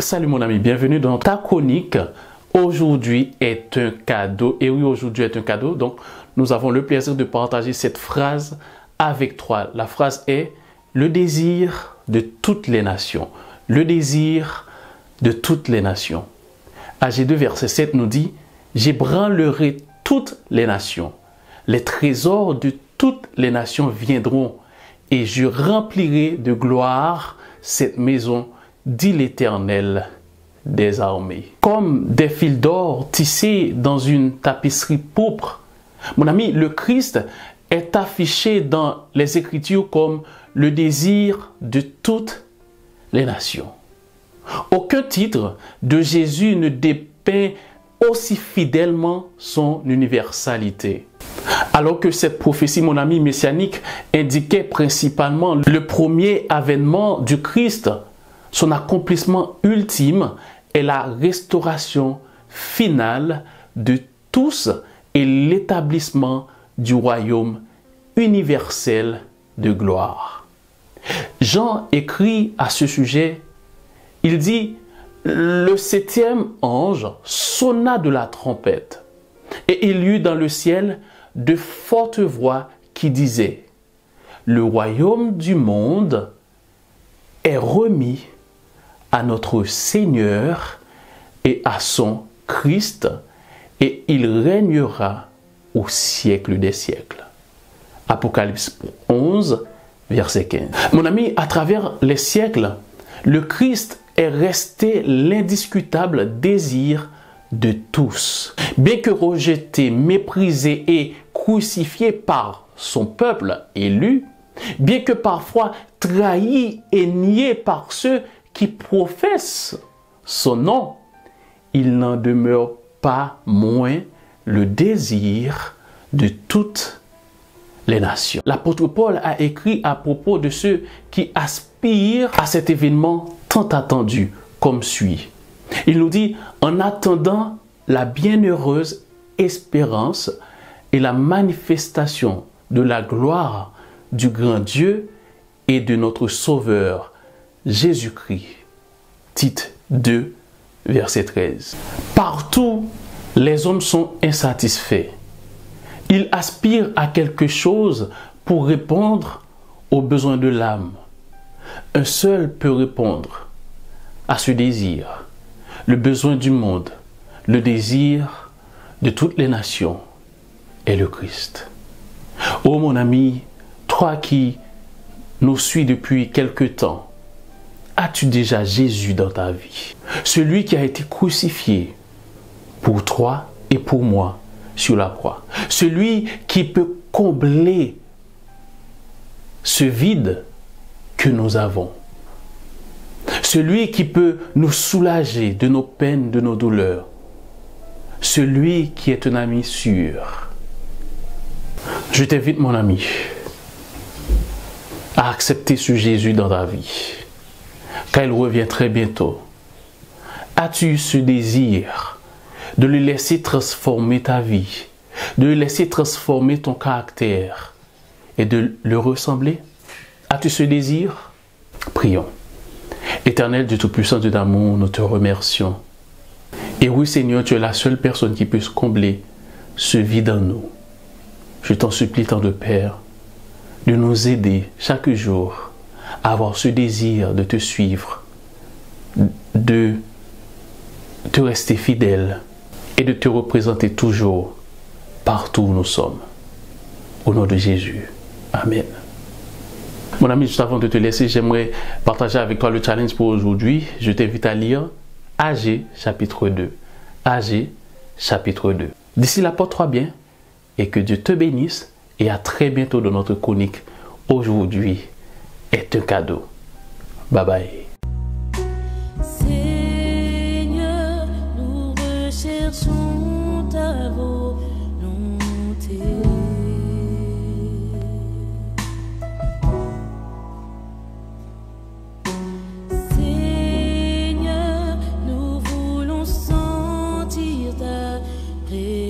Salut mon ami, bienvenue dans ta chronique. Aujourd'hui est un cadeau. Et oui, aujourd'hui est un cadeau. Donc, nous avons le plaisir de partager cette phrase avec toi. La phrase est « Le désir de toutes les nations ». Le désir de toutes les nations. AG2 verset 7 nous dit « J'ébranlerai toutes les nations. Les trésors de toutes les nations viendront et je remplirai de gloire cette maison, dit l'Éternel des armées. » Comme des fils d'or tissés dans une tapisserie pourpre, mon ami, le Christ est affiché dans les Écritures comme le désir de toutes les nations. Aucun titre de Jésus ne dépeint aussi fidèlement son universalité. Alors que cette prophétie, mon ami, messianique indiquait principalement le premier avènement du Christ, son accomplissement ultime est la restauration finale de tous et l'établissement du royaume universel de gloire. Jean écrit à ce sujet, il dit « Le septième ange sonna de la trompette, et il y eut dans le ciel de fortes voix qui disaient « Le royaume du monde est remis à notre Seigneur et à son Christ, et il régnera au siècle des siècles. » Apocalypse 11, verset 15. Mon ami, à travers les siècles, le Christ est resté l'indiscutable désir de tous. Bien que rejeté, méprisé et crucifié par son peuple élu, bien que parfois trahi et nié par ceux qui professent son nom, il n'en demeure pas moins le désir de toutes les nations. L'apôtre Paul a écrit à propos de ceux qui aspirent à cet événement tant attendu comme suit. Il nous dit « En attendant la bienheureuse espérance et la manifestation de la gloire du grand Dieu et de notre Sauveur Jésus-Christ. » Tite 2, verset 13. Partout, les hommes sont insatisfaits. Ils aspirent à quelque chose pour répondre aux besoins de l'âme. Un seul peut répondre à ce désir, le besoin du monde, le désir de toutes les nations est le Christ. Oh mon ami, toi qui nous suis depuis quelque temps, as-tu déjà Jésus dans ta vie? Celui qui a été crucifié pour toi et pour moi sur la croix. Celui qui peut combler ce vide que nous avons. Celui qui peut nous soulager de nos peines, de nos douleurs. Celui qui est un ami sûr. Je t'invite, mon ami, à accepter ce Jésus dans ta vie, car il revient très bientôt. As-tu ce désir de le laisser transformer ta vie, de le laisser transformer ton caractère et de le ressembler? As-tu ce désir? Prions. Éternel Dieu Tout-Puissant, Dieu d'amour, nous te remercions. Et oui Seigneur, tu es la seule personne qui peut combler ce vide en nous. Je t'en supplie, tant de Père, de nous aider chaque jour à avoir ce désir de te suivre, de te rester fidèle et de te représenter toujours partout où nous sommes. Au nom de Jésus. Amen. Mon ami, juste avant de te laisser, j'aimerais partager avec toi le challenge pour aujourd'hui. Je t'invite à lire AG chapitre 2. AG chapitre 2. D'ici là, porte-toi bien et que Dieu te bénisse et à très bientôt dans notre chronique. Aujourd'hui est un cadeau. Bye bye. Seigneur, nous recherchons ta volonté. Seigneur, nous voulons sentir ta présence.